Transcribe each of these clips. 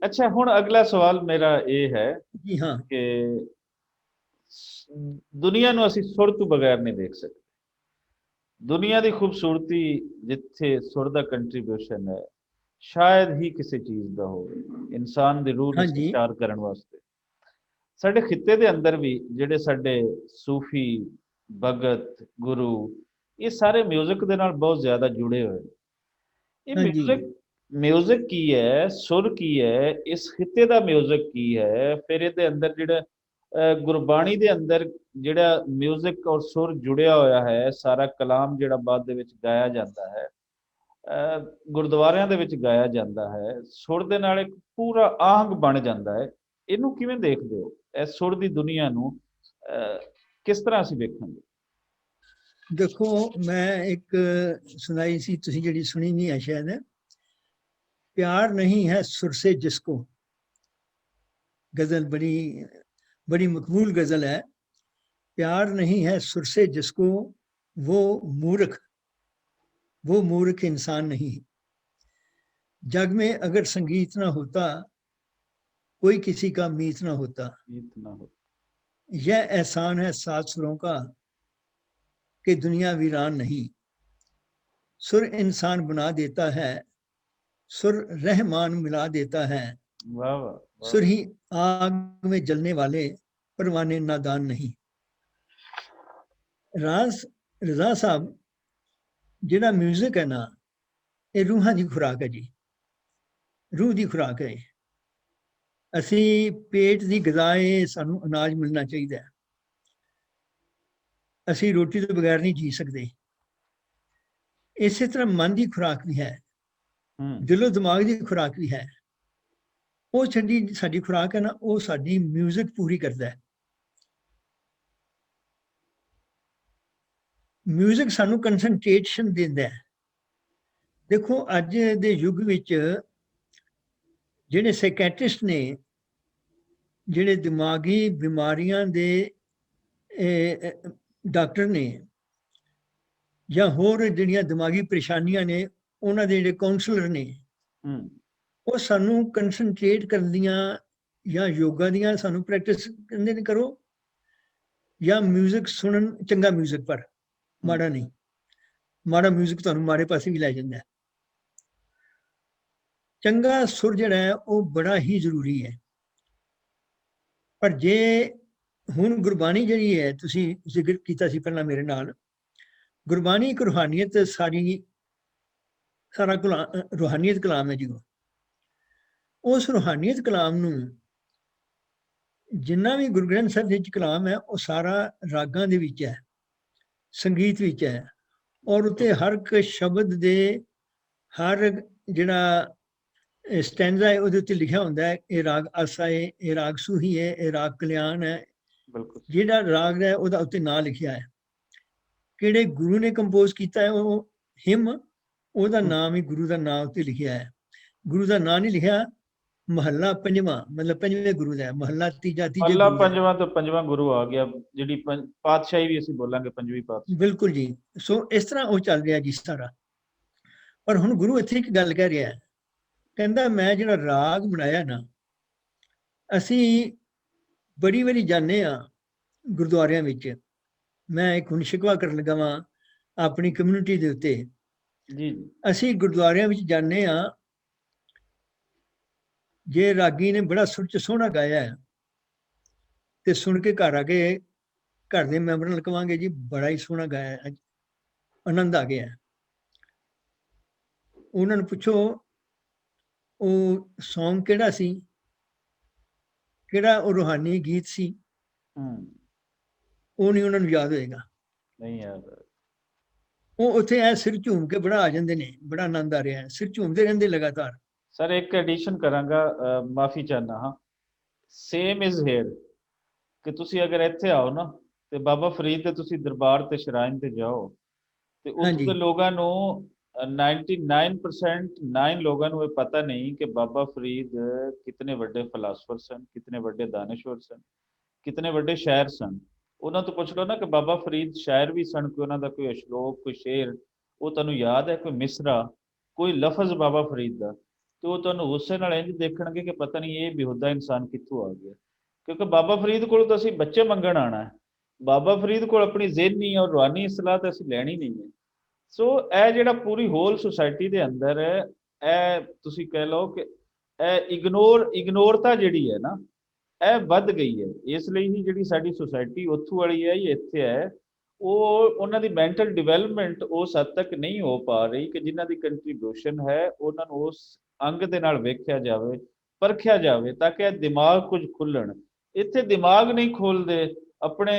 अच्छा हुण अगला सवाल मेरा ये है जी हाँ। कि दुनिया ਨੂੰ ਅਸੀਂ ਸੁਰ ਤੋਂ ਬਗੈਰ ਨਹੀਂ ਦੇਖ ਸਕਦੇ। ਦੁਨੀਆ ਦੀ ਖੂਬਸੂਰਤੀ ਜਿੱਥੇ ਸੁਰ ਦਾ ਕੰਟਰੀਬਿਊਸ਼ਨ ਹੈ ਸ਼ਾਇਦ ਹੀ ਕਿਸੇ ਚੀਜ਼ ਦਾ ਹੋਵੇ ਇਨਸਾਨ ਦੀ ਰੂਹ ਨੂੰ हाँ जी। ਸੰਚਾਰ ਕਰਨ ਵਾਸਤੇ। ਸਾਡੇ ਖਿੱਤੇ ਦੇ ਅੰਦਰ ਵੀ ਜਿਹੜੇ ਸਾਡੇ ਸੂਫੀ ਭਗਤ ਗੁਰੂ ਇਹ ਸਾਰੇ ਮਿਊਜ਼ਿਕ ਦੇ ਨਾਲ ਬਹੁਤ ਜ਼ਿਆਦਾ ਜੁੜੇ ਹੋਏ ਨੇ। ਇਹ हाँ जी। ਮਿਊਜ਼ਿਕ ਕੀ ਹੈ, ਸੁਰ ਕੀ ਹੈ, ਇਸ ਖਿੱਤੇ ਦਾ ਮਿਊਜ਼ਿਕ ਕੀ ਹੈ, ਫਿਰ ਇਹਦੇ ਅੰਦਰ ਜਿਹੜਾ ਗੁਰਬਾਣੀ ਦੇ ਅੰਦਰ ਜਿਹੜਾ ਮਿਊਜ਼ਿਕ ਔਰ ਸੁਰ ਜੁੜਿਆ ਹੋਇਆ ਹੈ, ਸਾਰਾ ਕਲਾਮ ਜਿਹੜਾ ਬਾਅਦ ਦੇ ਵਿੱਚ ਗਾਇਆ ਜਾਂਦਾ ਹੈ, ਗੁਰਦੁਆਰਿਆਂ ਦੇ ਵਿੱਚ ਗਾਇਆ ਜਾਂਦਾ ਹੈ, ਸੁਰ ਦੇ ਨਾਲ ਇੱਕ ਪੂਰਾ ਆਹੰਗ ਬਣ ਜਾਂਦਾ ਹੈ। ਇਹਨੂੰ ਕਿਵੇਂ ਦੇਖਦੇ ਹੋ? ਇਸ ਸੁਰ ਦੀ ਦੁਨੀਆ ਨੂੰ ਕਿਸ ਤਰ੍ਹਾਂ ਅਸੀਂ ਵੇਖਾਂਗੇ? देखो मैं एक सुनाई सी तुसी जड़ी सुनी नहीं है शायद, प्यार नहीं है सुर से जिसको, गजल बड़ी बड़ी मकबूल गजल है। प्यार नहीं है सुर से जिसको वो मूर्ख इंसान नहीं। जग में अगर संगीत ना होता कोई किसी का मीत ना होता। यह एहसान है सात सुरों का कि दुनिया वीरान नहीं। सुर इंसान बना देता है, सुर रहमान मिला देता है। वाह वाह वाह। सुर ही आग में जलने वाले परवाने नादान नहीं। रजा साहब जिहड़ा म्यूजिक है ना ये रूहां की खुराक है जी, रूह की खुराक है। असी पेट की गज़ा है, सानू अनाज मिलना चाहिए। असी रोटी तो बगैर नहीं जी सकते। इस तरह मन की खुराक भी है, दिलो दिमाग की खुराक भी है। वो छड़ी साडी खुराक है ना, वो साडी म्यूजिक पूरी करता है। म्यूजिक सानू कंसनट्रेशन देता है। देखो अज दे युग विच जिहड़े साइकैट्रिस्ट ने, जिहड़े दिमागी बीमारियां दे डॉक्टर ने या होर जिहड़ियां दिमागी परेशानियां ने उन्हां दे जिहड़े काउंसलर ने वो सानू कंसनट्रेट करन दियां या योगा दियां सानू प्रैक्टिस कहंदे ने करो, या म्यूजिक सुनन, चंगा म्यूजिक पर माड़ा नहीं। माड़ा म्यूजिक तुहानू माड़े पासे भी लै जांदा है। चंगा सुर जिहड़ा है वो बड़ा ही जरूरी है। पर जे हुण गुरबाणी जिहड़ी है तुसीं जिक्र कीता सी पहलां मेरे नाल, गुरबाणी एक रूहानियत सारा रूहानियत कलाम है जी। उस रूहानियत कलाम नूं जिन्ना भी गुरु ग्रंथ साहिब विच कलाम है वो सारा रागां दे विच है, संगीत विच है, और उत्ते हर एक शब्द दे हर जिहड़ा स्टैंजा है उहदे उत्ते लिखिया हुंदा है ये राग आसा है, ये राग सूही है, ये राग कल्याण है। जिहड़ा राग है उहदा उत्ते नाम लिखिया है, किहड़े गुरु ने कंपोज कीता है वो हिम, उहदा नाम ही गुरु दा नाम उत्ते लिखिया है। गुरु दा नाम नहीं लिखिया। महला पंजवां मतलब पंजवें गुरु दा है, महला तीजा तीजे महला गुरु पंजवां तो पंजवां गुरु आ गया, जिहड़ी पातशाही भी असीं बोलांगे पंजवीं पातशाही। बिल्कुल जी। सो इस तरह वो चल रहा जी सारा। पर हुण गुरु इत्थे एक गल कह रहा है, कहंदा मैं जिहड़ा राग बनाया ना, असीं बड़ी वारी जाने गुरुद्वारियां विच। मैं एक हुण शिकवा करन लगा वां अपनी कम्यूनिटी दे उत्ते जी। असीं गुरुद्वारियां विच जाने जे रागी ने बड़ा सुर च सोहना गाया है ते सुन के घर आके घर दे मैंबरां नूं कहांगे जी बड़ा ही सोहना गाया है, आनंद आ गया। उन्हां नूं पुछो वो सॉन्ग किहड़ा सी, किहड़ा वो रूहानी गीत सी, वो नहीं उन्हां नूं याद होएगा। नहीं याद। वो उत्थे ऐ सिर झूम के बड़ा आ जांदे ने, बड़ा आनंद आ रहा है, सिर झूमदे रहिंदे लगातार। सर एक एडिशन करांगा, माफी चाहना हाँ, सेम इज हेयर कि तुसी अगर इत्थे आओ ना ते बाबा फरीद दे तुसी दरबार ते शराइन ते जाओ ते उत्थों दे लोगां नूं 99% 9 लोगों को पता नहीं कि बाबा फरीद कितने वड्डे फिलासफर सन, कितने वड्डे दानिश्वर सन, कितने वड्डे शायर सन। उन्होंने तो पूछ लो ना कि बाबा फरीद शायर भी सन, कोई उन्होंने कोई अशलोक, कोई शेर वो तुहानूं याद है, कोई मिसरा, कोई लफज बाबा फरीद दा? ਤੇ ਉਹ ਤੁਹਾਨੂੰ ਗੁੱਸੇ ਨਾਲ ਇੰਝ ਦੇਖਣਗੇ ਕਿ ਪਤਾ ਨਹੀਂ ਇਹ ਬੇਹੂਦਾ ਇਨਸਾਨ ਕਿੱਥੋਂ ਆ ਗਿਆ। ਕਿਉਂਕਿ ਬਾਬਾ ਫਰੀਦ ਕੋਲ ਤਾਂ ਅਸੀਂ ਬੱਚੇ ਮੰਗਣ ਆਣਾ ਹੈ, ਬਾਬਾ ਫਰੀਦ ਕੋਲ ਆਪਣੀ ਜ਼ਿਹਨੀ ਔਰ ਰੂਹਾਨੀ ਇਸਲਾਹ ਤਾਂ ਅਸੀਂ ਲੈਣੀ ਨਹੀਂ ਹੈ। ਸੋ ਇਹ ਜਿਹੜਾ ਪੂਰੀ ਹੋਲ ਸੁਸਾਇਟੀ ਦੇ ਅੰਦਰ ਇਹ ਤੁਸੀਂ ਕਹਿ ਲਓ ਕਿ ਇਹ ਇਗਨੋਰਤਾ ਜਿਹੜੀ ਹੈ ਨਾ, ਇਹ ਵੱਧ ਗਈ ਹੈ। ਇਸ ਲਈ ਹੀ ਜਿਹੜੀ ਸਾਡੀ ਸੁਸਾਇਟੀ ਉੱਥੋਂ ਵਾਲੀ ਹੈ ਜਾਂ ਇੱਥੇ ਹੈ, ਉਹ ਉਹਨਾਂ ਦੀ ਮੈਂਟਲ ਡਿਵੈਲਪਮੈਂਟ ਉਸ ਹੱਦ ਤੱਕ ਨਹੀਂ ਹੋ ਪਾ ਰਹੀ ਕਿ ਜਿਨ੍ਹਾਂ ਦੀ ਕੰਟਰੀਬਿਊਸ਼ਨ ਹੈ ਉਹਨਾਂ ਨੂੰ ਉਸ ਅੰਗ ਦੇ ਨਾਲ ਵੇਖਿਆ ਜਾਵੇ, ਪਰਖਿਆ ਜਾਵੇ, ਤਾਂ ਕਿ ਇਹ ਦਿਮਾਗ ਕੁਝ ਖੁੱਲਣ। ਇੱਥੇ ਦਿਮਾਗ ਨਹੀਂ ਖੋਲਦੇ, ਆਪਣੇ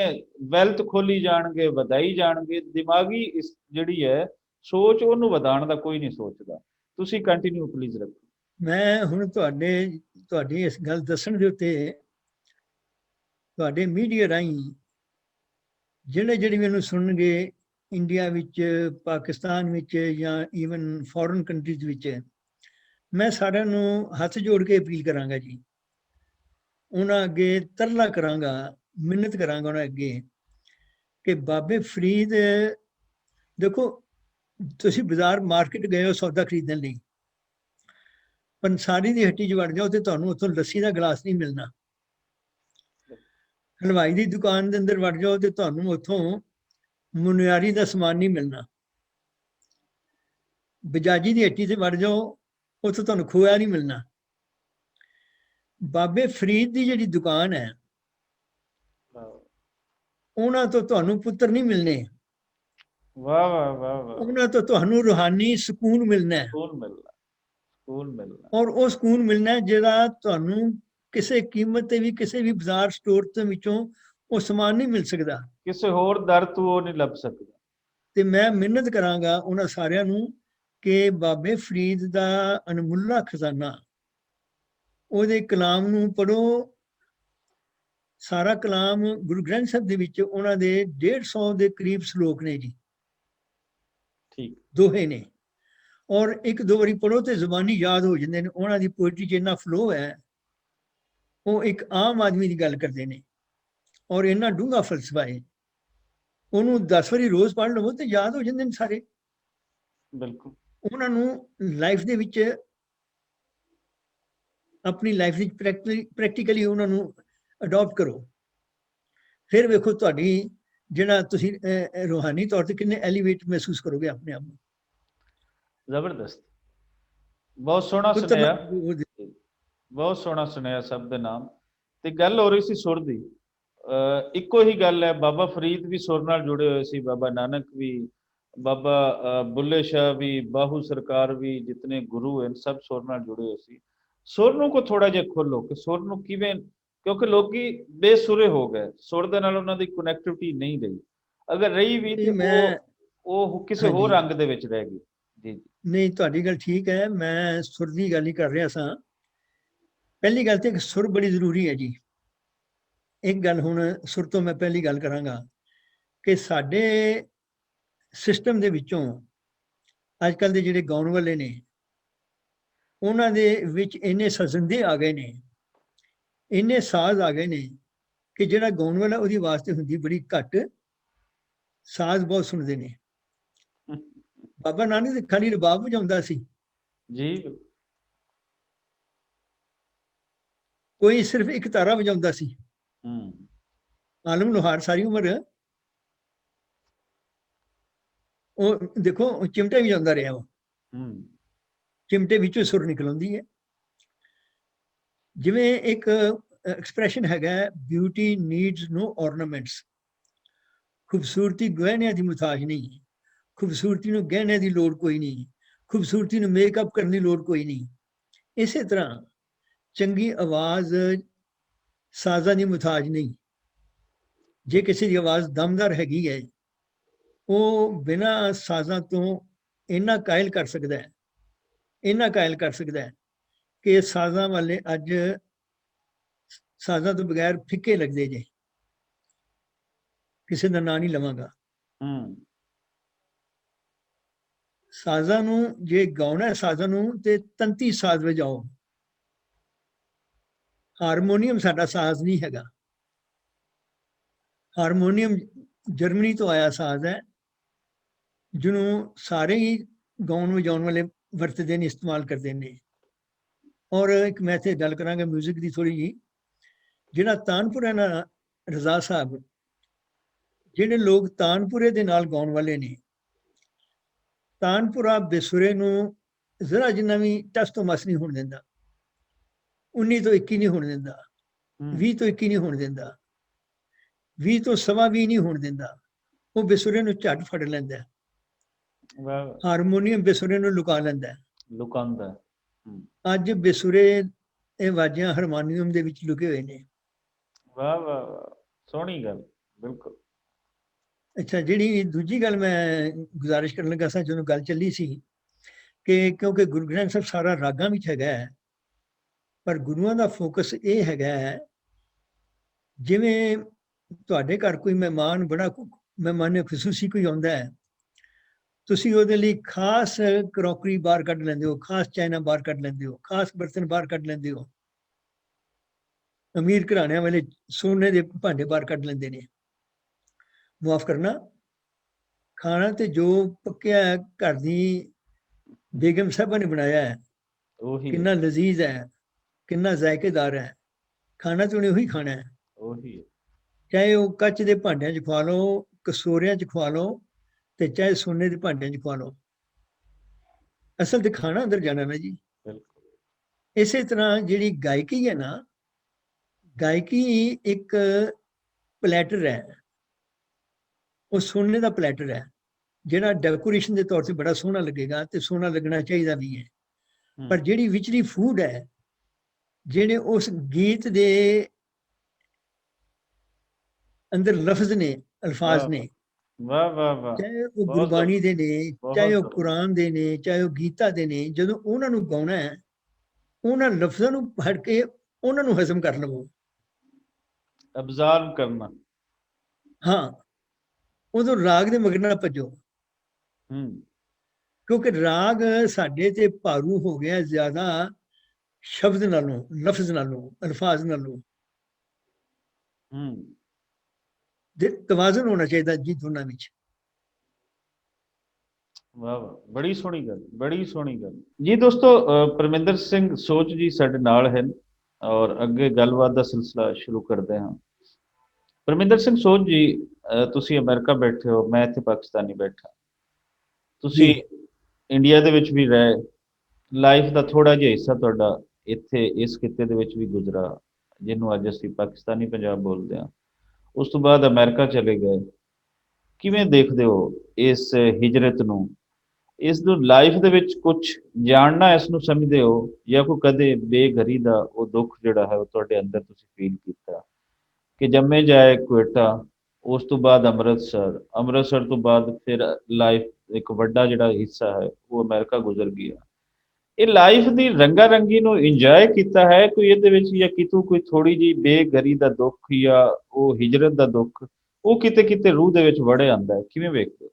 ਵੈਲਥ ਖੋਲੀ ਜਾਣਗੇ, ਵਧਾਈ ਜਾਣਗੇ। ਦਿਮਾਗੀ ਇਸ ਜਿਹੜੀ ਹੈ ਸੋਚ, ਉਹਨੂੰ ਵਧਾਉਣ ਦਾ ਕੋਈ ਨਹੀਂ ਸੋਚਦਾ। ਤੁਸੀਂ ਕੰਟੀਨਿਊ ਪਲੀਜ਼ ਰੱਖੋ। ਮੈਂ ਹੁਣ ਤੁਹਾਡੀ ਇਸ ਗੱਲ ਦੱਸਣ ਦੇ ਉੱਤੇ ਤੁਹਾਡੇ ਮੀਡੀਆ ਰਾਹੀਂ ਜਿਹੜੇ ਮੈਨੂੰ ਸੁਣਨਗੇ ਇੰਡੀਆ ਵਿੱਚ, ਪਾਕਿਸਤਾਨ ਵਿੱਚ ਜਾਂ ਈਵਨ ਫੋਰਨ ਕੰਟਰੀਜ਼ ਵਿੱਚ, ਮੈਂ ਸਾਰਿਆਂ ਨੂੰ ਹੱਥ ਜੋੜ ਕੇ ਅਪੀਲ ਕਰਾਂਗਾ ਜੀ, ਉਹਨਾਂ ਅੱਗੇ ਤਰਲਾ ਕਰਾਂਗਾ, ਮਿੰਨਤ ਕਰਾਂਗਾ ਉਹਨਾਂ ਅੱਗੇ ਕਿ ਬਾਬੇ ਫਰੀਦ, ਦੇਖੋ ਤੁਸੀਂ ਬਾਜ਼ਾਰ ਮਾਰਕੀਟ ਗਏ ਹੋ ਸੌਦਾ ਖਰੀਦਣ ਲਈ, ਪੰਸਾਰੀ ਦੀ ਹੱਟੀ 'ਚ ਵੜ ਜਾਓ ਤੇ ਤੁਹਾਨੂੰ ਉੱਥੋਂ ਲੱਸੀ ਦਾ ਗਲਾਸ ਨਹੀਂ ਮਿਲਣਾ। ਹਲਵਾਈ ਦੀ ਦੁਕਾਨ ਦੇ ਅੰਦਰ ਵੜ ਜਾਓ ਤੇ ਤੁਹਾਨੂੰ ਉੱਥੋਂ ਮੁਨਿਆਰੀ ਦਾ ਸਮਾਨ ਨਹੀਂ ਮਿਲਣਾ। ਬਜਾਜੀ ਦੀ ਹੱਟੀ 'ਤੇ ਵੜ ਜਾਓ, ਉੱਥੋਂ ਤੁਹਾਨੂੰ ਖੋਇਆ ਨਹੀਂ ਮਿਲਣਾ। ਬਾਬੇ ਫਰੀਦ ਦੀ ਜਿਹੜੀ ਦੁਕਾਨ ਹੈ, ਉਹਨਾਂ ਤੋਂ ਤੁਹਾਨੂੰ ਪੁੱਤਰ ਨਹੀਂ ਮਿਲਣੇ। ਵਾਹ ਵਾਹ ਵਾਹ ਵਾਹ। ਉਹਨਾਂ ਤੋਂ ਤੁਹਾਨੂੰ ਰੂਹਾਨੀ ਸਕੂਨ ਮਿਲਣਾ ਹੈ। ਸਕੂਨ ਮਿਲਣਾ, ਸਕੂਨ ਮਿਲਣਾ। ਔਰ ਉਹ ਸਕੂਨ ਮਿਲਣਾ ਜਿਹੜਾ ਤੁਹਾਨੂੰ ਕਿਸੇ ਕੀਮਤ ਤੇ ਵੀ, ਕਿਸੇ ਵੀ ਬਾਜ਼ਾਰ ਸਟੋਰ ਤੋਂ ਵਿੱਚੋਂ ਉਹ ਸਮਾਨ ਨਹੀਂ ਮਿਲ ਸਕਦਾ, ਕਿਸੇ ਹੋਰ ਦਰ ਤੋਂ ਉਹ ਨਹੀਂ ਲੱਭ ਸਕਦਾ। ਤੇ ਮੈਂ ਮਿਹਨਤ ਕਰਾਂਗਾ ਉਹਨਾਂ ਸਾਰਿਆਂ ਨੂੰ ਕਿ ਬਾਬੇ ਫਰੀਦ ਦਾ ਅਨਮੁੱਲਾ ਖਜ਼ਾਨਾ, ਉਹਦੇ ਕਲਾਮ ਨੂੰ ਪੜ੍ਹੋ। ਸਾਰਾ ਕਲਾਮ ਗੁਰੂ ਗ੍ਰੰਥ ਸਾਹਿਬ ਦੇ ਵਿੱਚ ਉਹਨਾਂ ਦੇ 150 ਦੇ ਕਰੀਬ ਸ਼ਲੋਕ ਨੇ ਜੀ, ਠੀਕ, ਦੋਹੇ ਨੇ। ਔਰ ਇੱਕ ਦੋ ਵਾਰੀ ਪੜ੍ਹੋ ਤੇ ਜ਼ੁਬਾਨੀ ਯਾਦ ਹੋ ਜਾਂਦੇ ਨੇ। ਉਹਨਾਂ ਦੀ ਪੋਇਟਰੀ 'ਚ ਇੰਨਾ ਫਲੋ ਹੈ, ਉਹ ਇੱਕ ਆਮ ਆਦਮੀ ਦੀ ਗੱਲ ਕਰਦੇ ਨੇ, ਔਰ ਇੰਨਾ ਡੂੰਘਾ ਫਲਸਫਾ ਹੈ। ਉਹਨੂੰ 10 ਵਾਰੀ ਰੋਜ਼ ਪੜ੍ਹ ਲਵੋ ਤੇ ਯਾਦ ਹੋ ਜਾਂਦੇ ਨੇ ਸਾਰੇ। ਬਿਲਕੁਲ। ਉਹਨਾਂ ਨੂੰ ਲਾਈਫ ਦੇ ਵਿੱਚ, ਆਪਣੀ ਲਾਈਫ ਵਿੱਚ ਪ੍ਰੈਕਟੀਕਲੀ ਉਹਨਾਂ ਨੂੰ ਅਡਾਪਟ ਕਰੋ। ਫਿਰ ਵੇਖੋ ਤੁਹਾਡੀ ਜਿਹੜਾ ਤੁਸੀਂ ਰੂਹਾਨੀ ਤੌਰ ਤੇ ਕਿੰਨੇ ਐਲੀਵੇਟ ਮਹਿਸੂਸ ਕਰੋਗੇ ਆਪਣੇ ਆਪ ਨੂੰ। ਜ਼ਬਰਦਸਤ, ਬਹੁਤ ਸੋਹਣਾ ਸੁਣਿਆ, ਬਹੁਤ ਸੋਹਣਾ ਸੁਣਿਆ ਸਭ ਦੇ ਨਾਮ। ਤੇ ਗੱਲ ਹੋ ਰਹੀ ਸੀ ਸੁਰ ਦੀ, ਇੱਕੋ ਹੀ ਗੱਲ ਹੈ। ਬਾਬਾ ਫਰੀਦ ਵੀ ਸੁਰ ਨਾਲ ਜੁੜੇ ਹੋਏ ਸੀ, ਬਾਬਾ ਨਾਨਕ ਵੀ, ਬਾਬਾ ਬੁੱਲੇ ਸ਼ਾਹ ਵੀ, ਬਾਹੂ ਸਰਕਾਰ ਵੀ, ਜਿਤਨੇ ਗੁਰੂ ਹਨ ਸਭ ਸੁਰ ਨਾਲ ਜੁੜੇ ਹੋਏ ਸੀ। ਸੁਰ ਨੂੰ ਕੋ ਥੋੜਾ ਜਿਹਾ ਖੋਲੋ ਕਿ ਸੁਰ ਨੂੰ ਕਿਵੇਂ, ਕਿਉਂਕਿ ਲੋਕੀ ਬੇਸੁਰੇ ਹੋ ਗਏ, ਸੁਰ ਦੇ ਨਾਲ ਉਹਨਾਂ ਦੀ ਕਨੈਕਟੀਵਿਟੀ ਨਹੀਂ ਰਹੀ। ਅਗਰ ਰਹੀ ਵੀ ਤੇ ਉਹ ਕਿਸੇ ਹੋਰ ਰੰਗ ਦੇ ਵਿੱਚ ਰਹਿ ਗਈ। ਜੀ ਜੀ, ਨਹੀਂ ਤੁਹਾਡੀ ਗੱਲ ਠੀਕ ਹੈ, ਮੈਂ ਸੁਰ ਦੀ ਗੱਲ ਹੀ ਕਰ ਰਿਹਾ ਸਾਂ। ਪਹਿਲੀ ਗੱਲ ਤੇ ਸੁਰ ਬੜੀ ਜ਼ਰੂਰੀ ਹੈ ਜੀ। ਇੱਕ ਗੱਲ ਹੁਣ ਸੁਰ ਤੋਂ ਮੈਂ ਪਹਿਲੀ ਗੱਲ ਕਰਾਂਗਾ ਕਿ ਸਾਡੇ ਸਿਸਟਮ ਦੇ ਵਿੱਚੋਂ ਅੱਜ ਕੱਲ੍ਹ ਦੇ ਜਿਹੜੇ ਗਾਉਣ ਵਾਲੇ ਨੇ, ਉਹਨਾਂ ਦੇ ਵਿੱਚ ਇੰਨੇ ਸਜੰਦੇ ਆ ਗਏ ਨੇ, ਇੰਨੇ ਸਾਜ਼ ਆ ਗਏ ਨੇ ਕਿ ਜਿਹੜਾ ਗਾਉਣ ਵਾਲਾ ਉਹਦੀ ਆਵਾਜ਼ ਤੇ ਹੁੰਦੀ ਬੜੀ ਘੱਟ, ਸਾਜ਼ ਬਹੁਤ ਸੁਣਦੇ ਨੇ। ਬਾਬਾ ਨਾਨਕ ਦੇ ਖਾਲੀ ਰਬਾਬ ਵਜਾਉਂਦਾ ਸੀ ਜੀ, ਕੋਈ ਸਿਰਫ ਇੱਕ ਤਾਰਾ ਵਜਾਉਂਦਾ ਸੀ। ਆਲਮ ਲੋਹਾਰ ਸਾਰੀ ਉਮਰ ਉਹ ਦੇਖੋ ਚਿਮਟੇ ਵਜਾਉਂਦਾ ਰਿਹਾ, ਉਹ ਚਿਮਟੇ ਵਿੱਚੋਂ ਸੁਰ ਨਿਕਲ ਆਉਂਦੀ ਹੈ। ਜਿਵੇਂ ਇੱਕ ਐਕਸਪ੍ਰੈਸ਼ਨ ਹੈਗਾ, ਬਿਊਟੀ ਨੀਡਸ ਨੋ ornaments, ਖੂਬਸੂਰਤੀ ਗਹਿਣਿਆਂ ਦੀ ਮੁਤਾਜ ਨਹੀਂ, ਖੂਬਸੂਰਤੀ ਨੂੰ ਗਹਿਣਿਆਂ ਦੀ ਲੋੜ ਕੋਈ ਨਹੀਂ, ਖੂਬਸੂਰਤੀ ਨੂੰ ਮੇਕਅਪ ਕਰਨ ਦੀ ਲੋੜ ਕੋਈ ਨਹੀਂ। ਇਸੇ ਤਰ੍ਹਾਂ ਚੰਗੀ ਆਵਾਜ਼ ਸਾਜ਼ਾਂ ਦੀ ਮੁਤਾਜ ਨਹੀਂ। ਜੇ ਕਿਸੇ ਦੀ ਆਵਾਜ਼ ਦਮਦਾਰ ਹੈਗੀ ਹੈ, ਉਹ ਬਿਨਾਂ ਸਾਜ਼ਾਂ ਤੋਂ ਇੰਨਾ ਕਾਇਲ ਕਰ ਸਕਦਾ ਹੈ, ਇੰਨਾ ਕਾਇਲ ਕਰ ਸਕਦਾ ਹੈ ਕਿ ਸਾਜ਼ਾਂ ਵਾਲੇ ਅੱਜ ਸਾਜ਼ਾਂ ਤੋਂ ਬਗੈਰ ਫਿੱਕੇ ਲੱਗਦੇ ਜੇ। ਕਿਸੇ ਦਾ ਨਾਂ ਨਹੀਂ ਲਵਾਂਗਾ। ਸਾਜ਼ਾਂ ਨੂੰ ਜੇ ਗਾਉਣਾ ਸਾਜ਼ਾਂ ਨੂੰ ਤੇ ਤੰਤੀ ਸਾਜ਼ ਵਜਾਓ। ਹਾਰਮੋਨੀਅਮ ਸਾਡਾ ਸਾਜ਼ ਨਹੀਂ ਹੈਗਾ। ਹਾਰਮੋਨੀਅਮ ਜਰਮਨੀ ਤੋਂ ਆਇਆ ਸਾਜ਼ ਹੈ, ਜਿਹਨੂੰ ਸਾਰੇ ਹੀ ਗਾਉਣ ਵਜਾਉਣ ਵਾਲੇ ਵਰਤਦੇ ਨੇ, ਇਸਤੇਮਾਲ ਕਰਦੇ ਨੇ। ਔਰ ਇੱਕ ਮੈਂ ਇੱਥੇ ਗੱਲ ਕਰਾਂਗਾ ਮਿਊਜ਼ਿਕ ਦੀ ਥੋੜ੍ਹੀ ਜਿਹੀ। ਜਿਹੜਾ ਤਾਨਪੁਰਾ ਨਾ ਰਜ਼ਾ ਸਾਹਿਬ, ਜਿਹੜੇ ਲੋਕ ਤਾਨਪੁਰੇ ਦੇ ਨਾਲ ਗਾਉਣ ਵਾਲੇ ਨੇ, ਤਾਨਪੁਰਾ ਬੇਸੁਰੇ ਨੂੰ ਜ਼ਰਾ ਜਿੰਨਾ ਵੀ ਟਸ ਤੋਂ ਮਸ ਨਹੀਂ ਹੋਣ ਦਿੰਦਾ, 19 ਤੋਂ 21 ਨਹੀਂ ਹੋਣ ਦਿੰਦਾ, 20 ਤੋਂ 21 ਨਹੀਂ ਹੋਣ ਦਿੰਦਾ, 20 ਤੋਂ 20.25 ਨਹੀਂ ਹੋਣ ਦਿੰਦਾ। ਉਹ ਬੇਸੁਰੇ ਨੂੰ ਝੱਟ ਫੜ ਲੈਂਦਾ ਹੈ, ਵਾਹ ਹਾਰਮੋਨੀਅਮ ਬੇਸੁਰੇ ਨੂੰ ਲੁਕਾ ਲੈਂਦਾ ਹੈ। ਲੁਕਾਉਂਦਾ। ਅੱਜ ਬੇਸੁਰੇ ਇਹ ਆਵਾਜ਼ਾਂ ਹਾਰਮੋਨੀਅਮ ਦੇ ਵਿੱਚ ਲੁਕੇ ਹੋਏ ਨੇ। ਵਾਹ ਵਾਹ ਵਾਹ, ਸੋਹਣੀ ਗੱਲ, ਬਿਲਕੁਲ। ਅੱਛਾ, ਜਿਹੜੀ ਦੂਜੀ ਗੱਲ ਮੈਂ ਗੁਜ਼ਾਰਿਸ਼ ਕਰਨ ਲੱਗਾ ਸਾਂ, ਜਦੋਂ ਗੱਲ ਚੱਲੀ ਸੀ ਕਿ ਕਿਉਂਕਿ ਗੁਰੂ ਗ੍ਰੰਥ ਸਾਹਿਬ ਸਾਰਾ ਰਾਗਾਂ ਵਿੱਚ ਹੈਗਾ ਹੈ, ਪਰ ਗੁਰੂਆਂ ਦਾ ਫੋਕਸ ਇਹ ਹੈਗਾ ਹੈ, ਜਿਵੇਂ ਤੁਹਾਡੇ ਘਰ ਕੋਈ ਮਹਿਮਾਨ, ਬੜਾ ਮਹਿਮਾਨ ਖਸੂਸੀ ਕੋਈ ਆਉਂਦਾ ਹੈ, ਤੁਸੀਂ ਉਹਦੇ ਲਈ ਖਾਸ ਕਰੋਕਰੀ ਬਾਹਰ ਕੱਢ ਲੈਂਦੇ ਹੋ, ਖਾਸ ਚਾਈਨਾ ਬਾਹਰ ਕੱਢ ਲੈਂਦੇ ਹੋ, ਖਾਸ ਬਰਤਨ ਬਾਹਰ ਕੱਢ ਲੈਂਦੇ ਹੋ। ਅਮੀਰ ਘਰਾਣਿਆਂ ਵਾਲੇ ਸੋਨੇ ਦੇ ਭਾਂਡੇ ਬਾਹਰ ਕੱਢ ਲੈਂਦੇ ਨੇ। ਮੁਆਫ ਕਰਨਾ, ਖਾਣਾ ਤੇ ਜੋ ਪੱਕਿਆ ਘਰ ਦੀ ਬੇਗਮ ਸਾਹਿਬਾਂ ਨੇ ਬਣਾਇਆ ਹੈ, ਉਹੀ ਕਿੰਨਾ ਲਜ਼ੀਜ਼ ਹੈ, ਕਿੰਨਾ ਜ਼ਾਇਕੇਦਾਰ ਹੈ, ਖਾਣਾ ਤੇ ਉਹਨੇ ਉਹੀ ਖਾਣਾ ਹੈ। ਉਹੀ ਚਾਹੇ ਉਹ ਕੱਚ ਦੇ ਭਾਂਡਿਆਂ 'ਚ ਖਵਾ ਲਓ, ਕਸੋਰਿਆਂ 'ਚ ਖਵਾ ਲਓ, ਤੇ ਚਾਹੇ ਸੋਨੇ ਦੇ ਭਾਂਡਿਆਂ 'ਚ ਖਵਾ ਲਓ, ਅਸਲ ਤੇ ਖਾਣਾ ਅੰਦਰ ਜਾਣਾ ਨਾ ਜੀ। ਬਿਲਕੁਲ। ਇਸੇ ਤਰ੍ਹਾਂ ਜਿਹੜੀ ਗਾਇਕੀ ਹੈ ਨਾ, ਗਾਇਕੀ ਇੱਕ ਪਲੈਟਰ ਹੈ, ਉਹ ਸੋਨੇ ਦਾ ਪਲੈਟਰ ਹੈ, ਜਿਹੜਾ ਡੈਕੋਰੇਸ਼ਨ ਦੇ ਤੌਰ ਤੇ ਬੜਾ ਸੋਹਣਾ ਲੱਗੇਗਾ ਤੇ ਸੋਹਣਾ ਲੱਗਣਾ ਚਾਹੀਦਾ ਵੀ ਹੈ। ਪਰ ਜਿਹੜੀ ਵਿਚਲੀ ਫੂਡ ਹੈ, ਜਿਹੜੇ ਉਸ ਗੀਤ ਦੇ ਅੰਦਰ ਲਫ਼ਜ਼ ਨੇ, ਅਲਫਾਜ਼ ਨੇ, ਵਾਹ ਵਾਹ ਵਾਹ, ਚਾਹੇ ਉਹ ਗੁਰਬਾਣੀ ਦੇ ਨੇ, ਚਾਹੇ ਉਹ ਕੁਰਾਨ ਦੇ ਨੇ, ਚਾਹੇ ਉਹ ਗੀਤਾ ਦੇ ਨੇ, ਜਦੋਂ ਉਹਨਾਂ ਨੂੰ ਗਾਉਣਾ ਹੈ, ਉਹਨਾਂ ਲਫ਼ਜ਼ਾਂ ਨੂੰ ਪੜ੍ਹ ਕੇ ਉਹਨਾਂ ਨੂੰ ਹਜ਼ਮ ਕਰ ਲਵੋ, ਅਬਜ਼ਾਰਵ ਕਰਨਾ। ਹਾਂ, ਉਦੋਂ ਰਾਗ ਦੇ ਮਗਰ ਨਾ ਭੱਜੋ। ਕਿਉਂਕਿ ਰਾਗ ਸਾਡੇ ਤੇ ਭਾਰੂ ਹੋ ਗਿਆ ਜ਼ਿਆਦਾ ਸ਼ਬਦ ਨਾਲੋਂ, ਲਫ਼ਜ਼ ਨਾਲੋਂ, ਅਲਫਾਜ਼ ਨਾਲੋਂ। ਤਵਾਜ਼ਨ ਹੋਣਾ ਚਾਹੀਦਾ ਜੀ ਦੋਨਾਂ ਵਿੱਚ। ਵਾਹ ਵਾਹ, ਬੜੀ ਸੋਹਣੀ ਗੱਲ, ਬੜੀ ਸੋਹਣੀ ਗੱਲ ਜੀ। ਦੋਸਤੋ, ਪਰਮਿੰਦਰ ਸਿੰਘ ਸੋਚ ਜੀ ਸਾਡੇ ਨਾਲ ਹਨ ਔਰ ਅੱਗੇ ਗੱਲਬਾਤ ਦਾ ਸਿਲਸਿਲਾ ਸ਼ੁਰੂ ਕਰਦੇ ਹਾਂ। ਪਰਮਿੰਦਰ ਸਿੰਘ ਸੋਚ ਜੀ, ਤੁਸੀਂ ਅਮਰੀਕਾ ਬੈਠੇ ਹੋ, ਮੈਂ ਇੱਥੇ ਪਾਕਿਸਤਾਨੀ ਬੈਠਾ। ਤੁਸੀਂ ਇੰਡੀਆ ਦੇ ਵਿੱਚ ਵੀ ਰਹੇ, ਲਾਈਫ ਦਾ ਥੋੜਾ ਜਿਹਾ ਹਿੱਸਾ ਤੁਹਾਡਾ ਇੱਥੇ ਇਸ ਖਿੱਤੇ ਦੇ ਵਿੱਚ ਵੀ ਗੁਜ਼ਰਾ, ਜਿਹਨੂੰ ਅੱਜ ਅਸੀਂ ਪਾਕਿਸਤਾਨੀ ਪੰਜਾਬ ਬੋਲਦੇ ਹਾਂ। ਉਸ ਤੋਂ ਬਾਅਦ ਅਮਰੀਕਾ ਚਲੇ ਗਏ। ਕਿਵੇਂ ਦੇਖਦੇ ਹੋ ਇਸ ਹਿਜਰਤ ਨੂੰ, ਇਸ ਨੂੰ ਲਾਈਫ ਦੇ ਵਿੱਚ ਕੁਝ ਜਾਣਨਾ ਇਸ ਨੂੰ ਸਮਝਦੇ ਹੋ, ਜਾਂ ਕੋਈ ਕਦੇ ਬੇਘਰੀ ਦਾ ਉਹ ਦੁੱਖ ਜਿਹੜਾ ਹੈ ਉਹ ਤੁਹਾਡੇ ਅੰਦਰ ਤੁਸੀਂ ਫੀਲ ਕੀਤਾ ਕਿ ਜੰਮੇ ਜਾਏ ਕੁਵੇਟਾ, ਉਸ ਤੋਂ ਬਾਅਦ ਅੰਮ੍ਰਿਤਸਰ, ਅੰਮ੍ਰਿਤਸਰ ਤੋਂ ਬਾਅਦ ਫਿਰ ਲਾਈਫ ਇੱਕ ਵੱਡਾ ਜਿਹੜਾ ਹਿੱਸਾ ਹੈ ਉਹ ਅਮਰੀਕਾ ਗੁਜ਼ਰ ਗਿਆ। ਇਹ ਲਾਈਫ ਦੀ ਰੰਗਾ ਰੰਗੀ ਨੂੰ ਇੰਜੋਏ ਕੀਤਾ ਹੈ ਕੋਈ ਇਹਦੇ ਵਿੱਚ, ਜਾਂ ਕਿਤੋਂ ਕੋਈ ਥੋੜੀ ਜਿਹੀ ਬੇਘਰੀ ਦਾ ਦੁੱਖ ਜਾਂ ਉਹ ਹਿਜਰਤ ਦਾ ਦੁੱਖ ਉਹ ਕਿਤੇ ਕਿਤੇ ਰੂਹ ਦੇ ਵਿੱਚ ਵੜੇ ਆਉਂਦਾ ਹੈ? ਕਿਵੇਂ ਵੇਖਦੇ ਹੋ?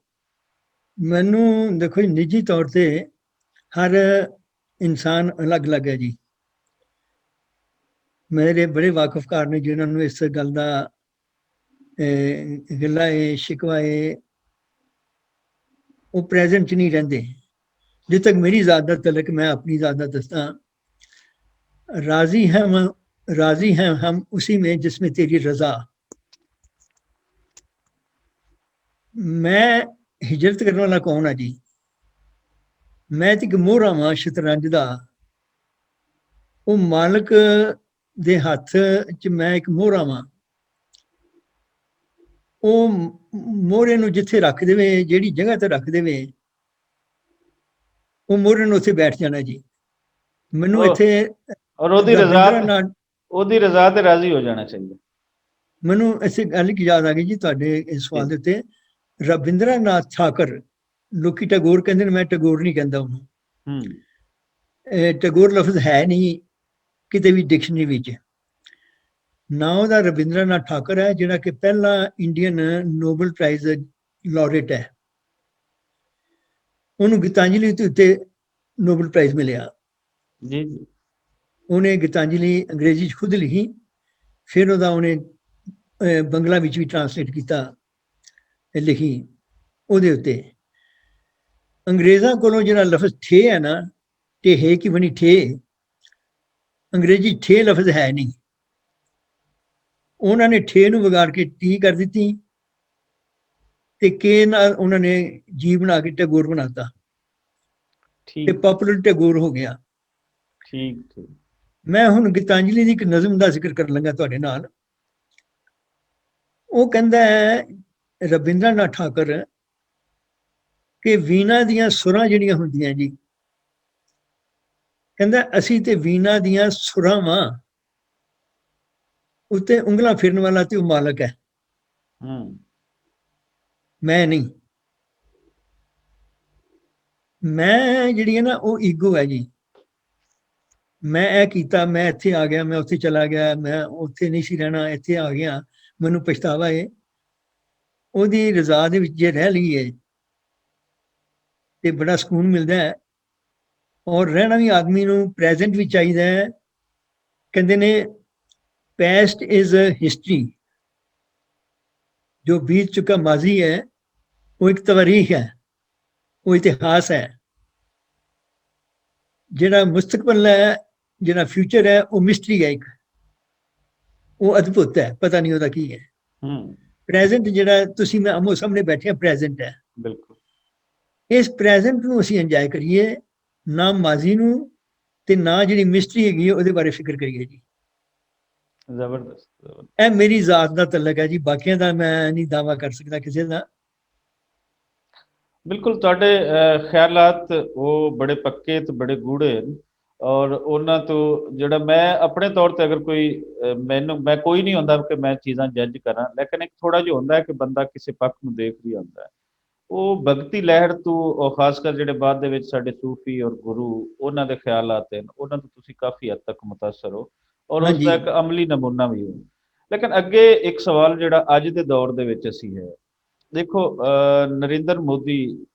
ਮੈਨੂੰ ਦੇਖੋ ਜੀ, ਨਿੱਜੀ ਤੌਰ ਤੇ ਹਰ ਇਨਸਾਨ ਅਲੱਗ ਅਲੱਗ ਹੈ ਜੀ। ਮੇਰੇ ਬੜੇ ਵਾਕਫਕਾਰ ਨੇ ਜਿਨ੍ਹਾਂ ਨੂੰ ਇਸ ਗੱਲ ਦਾ ਗਿਲਾ ਹੈ, ਸ਼ਿਕਵਾ ਹੈ, ਉਹ ਪ੍ਰੈਜ਼ੈਂਟ 'ਚ ਨਹੀਂ ਰਹਿੰਦੇ। ਜਿੱਥੇ ਤੱਕ ਮੇਰੀ ਜ਼ਾਤ ਦਾ ਤਲਕ, ਮੈਂ ਆਪਣੀ ਜ਼ਾਤ ਦਾ ਦੱਸਦਾ, राजी हैं हम उसी में जिसमें तेरी रजा। मैं हिजरत करने वाला कौन है जी? मैं तो एक मोहरा वां शतरंज दा, वो मालिक दे हथ च मैं एक मोहरा वां। ਉਹ ਮੋਹਰੇ ਨੂੰ ਜਿੱਥੇ ਰੱਖ ਦੇਵੇ, ਜਿਹੜੀ ਜਗ੍ਹਾ ਤੇ ਰੱਖ ਦੇਵੇ, ਉਹ ਮੋਹਰੇ ਨੂੰ ਉੱਥੇ ਬੈਠ ਜਾਣਾ ਜੀ। ਮੈਨੂੰ ਇੱਥੇ ਔਰ ਉਹਦੀ ਰਜ਼ਾ ਤੇ ਰਾਜ਼ੀ ਹੋ ਜਾਣਾ ਚਾਹੀਦਾ। ਮੈਨੂੰ ਇਸੇ ਗੱਲ ਕੀ ਯਾਦ ਆ ਗਈ ਜੀ ਤੁਹਾਡੇ ਇਸ ਸਵਾਲ ਦੇ ਉੱਤੇ। ਰਵਿੰਦਰ ਨਾਥ ਠਾਕੁਰ, ਲੋਕੀ ਟੈਗੋਰ ਕਹਿੰਦੇ ਨੇ, ਮੈਂ ਟੈਗੋਰ ਨਹੀਂ ਕਹਿੰਦਾ ਉਹਨੂੰ। ਟੈਗੋਰ ਲਫ਼ਜ਼ ਹੈ ਨਹੀਂ ਕਿਤੇ ਵੀ ਡਿਕਸ਼ਨਰੀ ਵਿੱਚ। ਨਾ ਉਹਦਾ ਰਵਿੰਦਰ ਨਾਥ ਠਾਕੁਰ ਹੈ, ਜਿਹੜਾ ਕਿ ਪਹਿਲਾ ਇੰਡੀਅਨ ਨੋਬਲ ਪ੍ਰਾਈਜ਼ ਲਾਰੇਟ ਹੈ। ਉਹਨੂੰ ਗੀਤਾਂਜਲੀ ਦੇ ਉੱਤੇ ਨੋਬਲ ਪ੍ਰਾਈਜ਼ ਮਿਲਿਆ ਜੀ। ਉਹਨੇ ਗੀਤਾਂਜਲੀ ਅੰਗਰੇਜ਼ੀ 'ਚ ਖੁਦ ਲਿਖੀ, ਫਿਰ ਉਹਦਾ ਉਹਨੇ ਬੰਗਲਾ ਵਿੱਚ ਵੀ ਟਰਾਂਸਲੇਟ ਕੀਤਾ, ਲਿਖੀ। ਉਹਦੇ ਉੱਤੇ ਅੰਗਰੇਜ਼ਾਂ ਕੋਲੋਂ ਜਿਹੜਾ ਲਫ਼ਜ਼ ਠੇ ਹੈ ਨਾ, ਟੇ ਹੈ ਕਿ ਬਣੀ ਠੇ, ਅੰਗਰੇਜ਼ੀ ਠੇ ਲਫ਼ਜ਼ ਹੈ ਨਹੀਂ, ਉਹਨਾਂ ਨੇ ਠੇ ਨੂੰ ਵਿਗਾੜ ਕੇ ਟੀ ਕਰ ਦਿੱਤੀ ਤੇ ਕੇ ਨਾਲ ਉਹਨਾਂ ਨੇ ਜੀ ਬਣਾ ਕੇ ਟੈਗੋਰ ਬਣਾਤਾ ਤੇ ਠੀਕ ਪਪੂਲਰ ਟੈਗੋਰ ਹੋ ਗਿਆ। ਠੀਕ ਠੀਕ। ਮੈਂ ਹੁਣ ਗੀਤਾਂਜਲੀ ਦੀ ਇੱਕ ਨਜ਼ਮ ਦਾ ਜ਼ਿਕਰ ਕਰਨ ਲੱਗਾ ਤੁਹਾਡੇ ਨਾਲ। ਉਹ ਕਹਿੰਦਾ ਹੈ ਰਵਿੰਦਰਨਾਥ ਠਾਕੁਰ ਕਿ ਵੀਣਾ ਦੀਆਂ ਸੁਰਾਂ ਜਿਹੜੀਆਂ ਹੁੰਦੀਆਂ ਜੀ, ਕਹਿੰਦਾ ਅਸੀਂ ਤੇ ਵੀਣਾ ਦੀਆਂ ਸੁਰਾਂ ਵਾਂ, ਉੱਤੇ ਉਂਗਲਾਂ ਫਿਰਨ ਵਾਲਾ ਤੇ ਉਹ ਮਾਲਕ ਹੈ, ਮੈਂ ਨਹੀਂ। ਮੈਂ ਜਿਹੜੀ ਹੈ ਨਾ ਉਹ ਈਗੋ ਹੈ ਜੀ। ਮੈਂ ਇਹ ਕੀਤਾ, ਮੈਂ ਇੱਥੇ ਆ ਗਿਆ, ਮੈਂ ਉੱਥੇ ਚਲਾ ਗਿਆ, ਮੈਂ ਉੱਥੇ ਨਹੀਂ ਸੀ ਰਹਿਣਾ, ਇੱਥੇ ਆ ਗਿਆ, ਮੈਨੂੰ ਪਛਤਾਵਾ ਹੈ। ਉਹਦੀ ਰਜ਼ਾ ਦੇ ਵਿੱਚ ਜੇ ਰਹਿ ਲਈਏ ਤੇ ਬੜਾ ਸਕੂਨ ਮਿਲਦਾ ਹੈ। ਔਰ ਰਹਿਣਾ ਵੀ ਆਦਮੀ ਨੂੰ ਪ੍ਰੈਜ਼ੈਂਟ ਵੀ ਚਾਹੀਦਾ ਹੈ। ਕਹਿੰਦੇ ਨੇ ਪੈਸਟ ਇਜ਼ ਹਿਸਟਰੀ, ਜੋ ਬੀਤ ਚੁੱਕਾ ਮਾਜ਼ੀ ਹੈ ਉਹ ਇੱਕ ਤਵਾਰੀਖ ਹੈ, ਉਹ ਇਤਿਹਾਸ ਹੈ। ਜਿਹੜਾ ਮੁਸਤਕਬਲ ਹੈ, ਜਿਹੜਾ ਫਿਊਚਰ ਹੈ, ਉਹ ਮਿਸਟਰੀ ਹੈ, ਇੱਕ ਉਹ ਅਦਭੁਤ ਹੈ, ਪਤਾ ਨਹੀਂ ਉਹਦਾ ਕੀ ਹੈ। ਪ੍ਰੈਜ਼ੈਂਟ ਜਿਹੜਾ ਤੁਸੀਂ ਮੈਂ ਆਮੋ ਸਾਹਮਣੇ ਬੈਠੇ ਆ, ਪ੍ਰੈਜ਼ੈਂਟ ਹੈ। ਬਿਲਕੁਲ। ਇਸ ਪ੍ਰੈਜ਼ੈਂਟ ਨੂੰ ਅਸੀਂ ਇੰਜੋਏ ਕਰੀਏ, ਨਾ ਮਾਜ਼ੀ ਨੂੰ ਤੇ ਨਾ ਜਿਹੜੀ ਮਿਸਟਰੀ ਹੈਗੀ ਹੈ ਉਹਦੇ ਬਾਰੇ ਫਿਕਰ ਕਰੀਏ ਜੀ। ਜ਼ਬਰਦਸਤ। ਇਹ ਮੇਰੀ ਜ਼ਾਤ ਦਾ ਤਲਕ ਹੈ ਜੀ, ਬਾਕੀਆਂ ਦਾ ਮੈਂ ਨਹੀਂ ਦਾਵਾ ਕਰ ਸਕਦਾ ਕਿਸੇ ਦਾ। ਬਿਲਕੁਲ, ਤੁਹਾਡੇ ਖਿਆਲਾਤ ਉਹ ਬੜੇ ਪੱਕੇ ਤੇ ਬੜੇ ਗੂੜੇ, ਔਰ ਉਹਨਾਂ ਤੋਂ ਜਿਹੜਾ ਮੈਂ ਆਪਣੇ ਤੌਰ ਤੇ ਅਗਰ ਕੋਈ ਮੈਂ ਕੋਈ ਨਹੀਂ ਹੁੰਦਾ ਕਿ ਮੈਂ ਚੀਜ਼ਾਂ ਜੱਜ ਕਰਾਂ, ਲੇਕਿਨ ਇੱਕ ਥੋੜਾ ਜਿਹਾ ਹੁੰਦਾ ਹੈ ਕਿ ਬੰਦਾ ਕਿਸੇ ਪੱਖ ਨੂੰ ਦੇਖ ਵੀ ਆਉਂਦਾ ਹੈ। ਉਹ ਭਗਤੀ ਲਹਿਰ ਤੋਂ, ਉਹ ਖਾਸ ਕਰ ਜਿਹੜੇ ਬਾਅਦ ਦੇ ਵਿੱਚ ਸਾਡੇ ਸੂਫੀ ਔਰ ਗੁਰੂ, ਉਹਨਾਂ ਦੇ ਖਿਆਲਾਤ ਹਨ, ਉਹਨਾਂ ਤੋਂ ਤੁਸੀਂ ਕਾਫੀ ਹੱਦ ਤੱਕ ਮੁਤਾਸਰ ਹੋ ਔਰ ਉਸ ਦਾ ਇੱਕ ਅਮਲੀ ਨਮੂਨਾ ਵੀ ਹੋ। ਲੇਕਿਨ ਅੱਗੇ ਇੱਕ ਸਵਾਲ ਜਿਹੜਾ ਅੱਜ ਦੇ ਦੌਰ ਦੇ ਵਿੱਚ ਅਸੀਂ ਹੈ, ਦੇਖੋ ਨਰਿੰਦਰ ਮੋਦੀ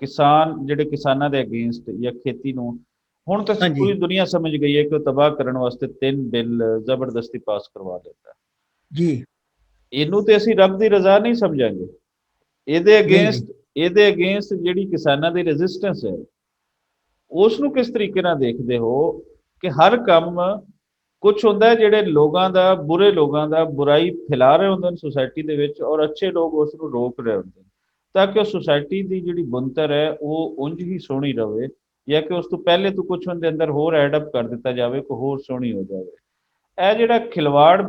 ਕਿਸਾਨ, ਜਿਹੜੇ ਕਿਸਾਨਾਂ ਦੇ ਅਗੇਂਸਟ ਜਾਂ ਖੇਤੀ ਨੂੰ ਹੁਣ ਤਾਂ ਪੂਰੀ ਦੁਨੀਆ ਸਮਝ ਗਈ ਹੈ ਕਿ ਉਹ ਤਬਾਹ ਕਰਨ ਵਾਸਤੇ 3 ਬਿੱਲ ਜ਼ਬਰਦਸਤੀ ਪਾਸ ਕਰਵਾ ਦਿੱਤਾ ਜੀ। ਇਹਨੂੰ ਤੇ ਅਸੀਂ ਰੱਬ ਦੀ ਰਜ਼ਾ ਨਹੀਂ ਸਮਝਾਂਗੇ। ਇਹਦੇ ਅਗੇਂਸਟ ਜਿਹੜੀ ਕਿਸਾਨਾਂ ਦੀ ਰੈਜ਼ਿਸਟੈਂਸ ਹੈ, ਉਸ ਨੂੰ ਕਿਸ ਤਰੀਕੇ ਨਾਲ ਦੇਖਦੇ ਹੋ ਕਿ ਹਰ ਕੰਮ ਕੁਝ ਹੁੰਦਾ ਜਿਹੜੇ ਲੋਕਾਂ ਦਾ, ਬੁਰੇ ਲੋਕਾਂ ਦਾ ਬੁਰਾਈ ਫੈਲਾ ਰਹੇ ਹੁੰਦੇ ਨੇ ਸੁਸਾਇਟੀ ਦੇ ਵਿੱਚ, ਔਰ ਅੱਛੇ ਲੋਕ ਉਸ ਨੂੰ ਰੋਕ ਰਹੇ ਹੁੰਦੇ ਨੇ ਤਾਂ ਕਿ ਉਹ ਸੁਸਾਇਟੀ ਦੀ ਜਿਹੜੀ ਬਣਤਰ ਹੈ ਉਹ ਉਂਝ ਹੀ ਸੋਹਣੀ ਰਹੇ, ਜਾਂ ਕਿ ਉਸ ਤੋਂ ਪਹਿਲੇ ਤੋਂ ਕੁਝ ਉਹਦੇ ਅੰਦਰ ਹੋਰ ਐਡ ਅਪ ਕਰ ਦਿੱਤਾ ਜਾਵੇ, ਕੋਈ ਹੋਰ ਸੋਹਣੀ ਹੋ ਜਾਵੇ। ਇਹ ਜਿਹੜਾ ਖਿਲਵਾੜ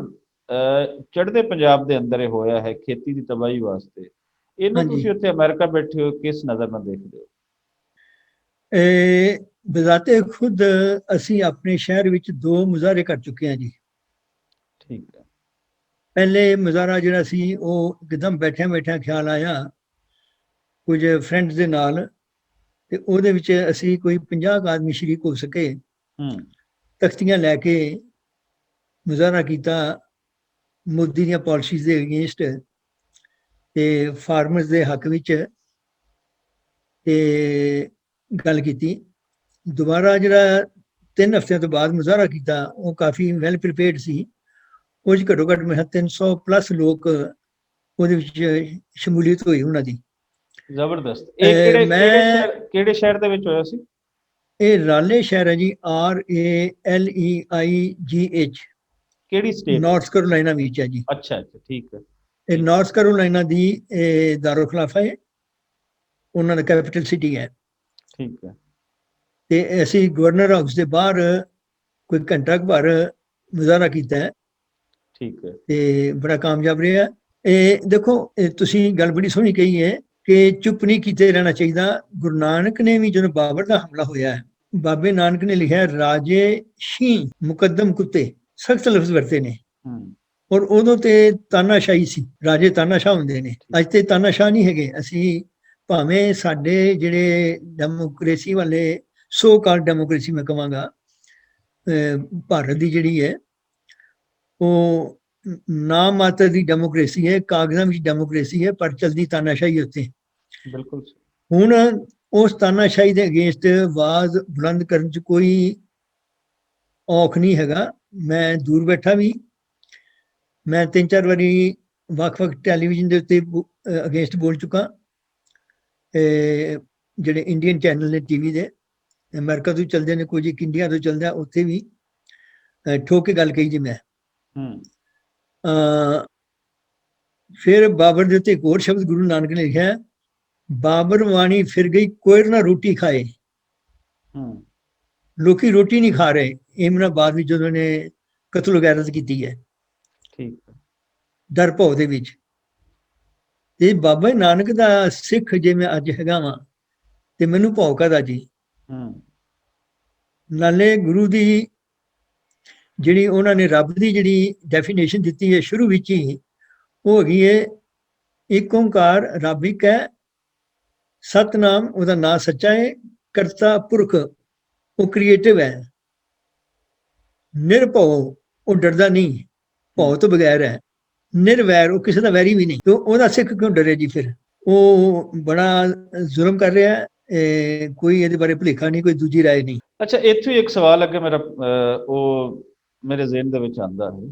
ਚੜ੍ਹਦੇ ਪੰਜਾਬ ਦੇ ਅੰਦਰ ਇਹ ਹੋਇਆ ਹੈ ਖੇਤੀ ਦੀ ਤਬਾਹੀ ਵਾਸਤੇ, ਇਹਨੂੰ ਤੁਸੀਂ ਉੱਥੇ ਅਮਰੀਕਾ ਬੈਠੇ ਹੋ ਕਿਸ ਨਜ਼ਰ ਨਾਲ ਦੇਖਦੇ ਹੋ? ਬਜ਼ਾਤੇ ਖੁਦ ਅਸੀਂ ਆਪਣੇ ਸ਼ਹਿਰ ਵਿੱਚ 2 ਮੁਜ਼ਾਹਰੇ ਕਰ ਚੁੱਕੇ ਹਾਂ ਜੀ। ਠੀਕ ਹੈ। ਪਹਿਲੇ ਮੁਜ਼ਾਹਰਾ ਜਿਹੜਾ ਸੀ ਉਹ ਇੱਕਦਮ ਬੈਠਿਆਂ ਖਿਆਲ ਆਇਆ ਕੁਝ ਫਰੈਂਡਸ ਦੇ ਨਾਲ, ਤੇ ਉਹਦੇ ਵਿੱਚ ਅਸੀਂ ਕੋਈ 50 ਆਦਮੀ ਸ਼ਰੀਕ ਹੋ ਸਕੇ। ਤਖਤੀਆਂ ਲੈ ਕੇ ਮੁਜ਼ਾਹਰਾ ਕੀਤਾ ਮੋਦੀ ਦੀਆਂ ਪਾਲਿਸੀਜ਼ ਦੇ ਅਗੇਂਸਟ ਤੇ ਫਾਰਮਰਸ ਦੇ ਹੱਕ ਵਿੱਚ, ਤੇ ਗੱਲ ਕੀਤੀ। ਦੁਬਾਰਾ ਜਿਹੜਾ 3 ਹਫ਼ਤਿਆਂ ਤੋਂ ਬਾਅਦ ਮੁਜ਼ਾਹਰਾ ਕੀਤਾ ਉਹ ਕਾਫੀ ਵੈਲ ਪ੍ਰੀਪੇਅਰਡ ਸੀ। ਉਹ 'ਚ ਘੱਟੋ ਘੱਟ 300 ਪਲੱਸ ਲੋਕ ਉਹਦੇ ਵਿੱਚ ਸ਼ਮੂਲੀਅਤ ਹੋਈ ਉਹਨਾਂ ਦੀ। ਜ਼ਬਰਦਸਤ। ਇਹ ਕਿਹੜੇ ਸ਼ਹਿਰ ਦੇ ਵਿੱਚ ਹੋਇਆ ਸੀ? ਇਹ ਰਾਲੇ ਸ਼ਹਿਰ ਹੈ ਜੀ, RALEIGH। ਕਿਹੜੀ ਸਟੇਟ? ਨਾਰਥ ਕੈਰੋਲਾਈਨਾ ਵਿੱਚ ਹੈ ਜੀ। ਅੱਛਾ ਅੱਛਾ, ਠੀਕ ਹੈ। ਇਹ ਨਾਰਥ ਕੈਰੋਲਾਈਨਾ ਦੀ ਦਾਰੁਲ ਖਿਲਾਫਾ ਹੈ, ਉਹਨਾਂ ਦਾ ਕੈਪੀਟਲ ਸਿਟੀ ਹੈ। ਠੀਕ ਹੈ। ਤੇ ਅਸੀਂ ਗਵਰਨਰ ਹਾਊਸ ਦੇ ਬਾਹਰ ਕੋਈ ਘੰਟਾ ਕੁ ਭਰ ਮੁਜ਼ਾਹਰਾ ਕੀਤਾ ਹੈ। ਠੀਕ ਹੈ। ਤੇ ਬੜਾ ਕਾਮਯਾਬ ਰਿਹਾ। ਇਹ ਦੇਖੋ, ਤੁਸੀਂ ਗੱਲ ਬੜੀ ਸੋਹਣੀ ਕਹੀ ਹੈ ਕਿ ਚੁੱਪ ਨਹੀਂ ਕੀਤੇ ਰਹਿਣਾ ਚਾਹੀਦਾ। ਗੁਰੂ ਨਾਨਕ ਨੇ ਵੀ ਜਦੋਂ ਬਾਬਰ ਦਾ ਹਮਲਾ ਹੋਇਆ ਹੈ, ਬਾਬੇ ਨਾਨਕ ਨੇ ਲਿਖਿਆ ਰਾਜੇ ਸ਼ੀ ਮੁਕੱਦਮ ਕੁੱਤੇ, ਸਖਤ ਲਫ਼ਜ਼ ਵਰਤੇ ਨੇ। ਔਰ ਉਦੋਂ ਤੇ ਤਾਨਾਸ਼ਾਹੀ ਸੀ, ਰਾਜੇ ਤਾਨਾਸ਼ਾਹ ਹੁੰਦੇ ਨੇ, ਅੱਜ ਤੇ ਤਾਨਾਸ਼ਾਹ ਨਹੀਂ ਹੈਗੇ ਅਸੀਂ। ਭਾਵੇਂ ਸਾਡੇ ਜਿਹੜੇ ਡੈਮੋਕ੍ਰੇਸੀ ਵਾਲੇ, ਸੋ ਕਾਲ ਡੈਮੋਕ੍ਰੇਸੀ ਮੈਂ ਕਹਾਂਗਾ, ਭਾਰਤ ਦੀ ਜਿਹੜੀ ਹੈ ਉਹ ਨਾ ਮਾਤਰ ਦੀ ਡੈਮੋਕ੍ਰੇਸੀ ਹੈ, ਕਾਗਜ਼ਾਂ ਵਿੱਚ ਡੈਮੋਕ੍ਰੇਸੀ ਹੈ, ਪਰ ਚਲਦੀ ਤਾਨਾਸ਼ਾਹੀ ਉੱਤੇ। ਬਿਲਕੁਲ। ਹੁਣ ਉਸ ਤਾਨਾਸ਼ਾਹੀ ਦੇ ਅਗੇਂਸਟ ਆਵਾਜ਼ ਬੁਲੰਦ ਕਰਨ 'ਚ ਕੋਈ ਔਖ ਨਹੀਂ ਹੈਗਾ। ਮੈਂ ਦੂਰ ਬੈਠਾ ਵੀ, ਮੈਂ 3-4 ਵਾਰੀ ਵੱਖ-ਵੱਖ ਟੈਲੀਵਿਜ਼ਨ ਦੇ ਉੱਤੇ ਅਗੇਂਸਟ ਬੋਲ ਚੁੱਕਾ। ਜਿਹੜੇ ਇੰਡੀਅਨ ਚੈਨਲ ਨੇ ਟੀਵੀ ਦੇ, ਅਮਰੀਕਾ ਤੋਂ ਚੱਲਦੇ ਨੇ, ਕੁਝ ਇੱਕ ਇੰਡੀਆ ਤੋਂ ਚੱਲਦਾ, ਉੱਥੇ ਵੀ ਠੋਕ ਕੇ ਗੱਲ ਕਹੀ ਜੀ ਮੈਂ। ਹੂੰ ਫਿਰ ਬਾਬਰ ਦੇ ਉੱਤੇ ਇੱਕ ਹੋਰ ਸ਼ਬਦ ਗੁਰੂ ਨਾਨਕ ਨੇ ਲਿਖਿਆ, ਬਾਬਰ ਵਾਣੀ ਫਿਰ ਗਈ ਕੋਇਰ ਨਾ ਰੋਟੀ ਖਾਏ। ਹੂੰ ਲੋਕੀ ਰੋਟੀ ਨਹੀਂ ਖਾ ਰਹੇ ਇਮਨਾਬਾਦ ਵਿੱਚ ਜਦੋਂ ਨੇ ਕਤਲ ਗੈਰਤ ਕੀਤੀ ਹੈ ਠੀਕ ਹੈ। ਡਰ ਭੌ ਦੇ ਵਿੱਚ। ਤੇ ਬਾਬਾ ਨਾਨਕ ਦਾ ਸਿੱਖ ਜੇ ਮੈਂ ਅੱਜ ਹੈਗਾ ਵਾਂ ਤੇ ਮੈਨੂੰ ਭੌ ਕਾਹਦਾ ਜੀ। ਹੂੰ ਨਾਲੇ ਗੁਰੂ ਦੀ ਜਿਹੜੀ ਉਹਨਾਂ ਨੇ ਰੱਬ ਦੀ ਜਿਹੜੀ ਡੈਫੀਨੇਸ਼ਨ ਦਿੱਤੀ ਹੈ ਸ਼ੁਰੂ ਵਿੱਚ ਹੀ, ਉਹ ਹੈਗੀ ਹੈ ਇੱਕ ਓਂਕਾਰ ਰੱਬ ਇੱਕ ਹੈ, ਸਤਨਾਮ ਉਹਦਾ ਨਾਂ ਸੱਚਾ ਹੈ, ਕਰਤਾ ਪੁਰਖ ਉਹ ਕ੍ਰੀਏਟਿਵ ਹੈ, ਨਿਰਭਉ ਉਹ ਡਰਦਾ ਨਹੀਂ, ਭਉ ਤੋਂ ਬਗੈਰ ਹੈ, ਨਿਰਵੈਰ ਉਹ ਕਿਸੇ ਦਾ ਵੈਰੀ ਵੀ ਨਹੀਂ। ਤੇ ਉਹਦਾ ਸਿੱਖ ਕਿਉਂ ਡਰੇ ਜੀ? ਫਿਰ ਉਹ ਬੜਾ ਜ਼ੁਲਮ ਕਰ ਰਿਹਾ ਹੈ, ਕੋਈ ਇਹਦੇ ਬਾਰੇ ਭੁਲੇਖਾ ਨਹੀਂ, ਕੋਈ ਦੂਜੀ ਰਾਏ ਨਹੀਂ। ਅੱਛਾ, ਇੱਥੇ ਇੱਕ ਸਵਾਲ ਅੱਗੇ ਮੇਰਾ ਉਹ ਮੇਰੇ ਜ਼ਿਹਨ ਦੇ ਵਿੱਚ ਆਉਂਦਾ ਹੈ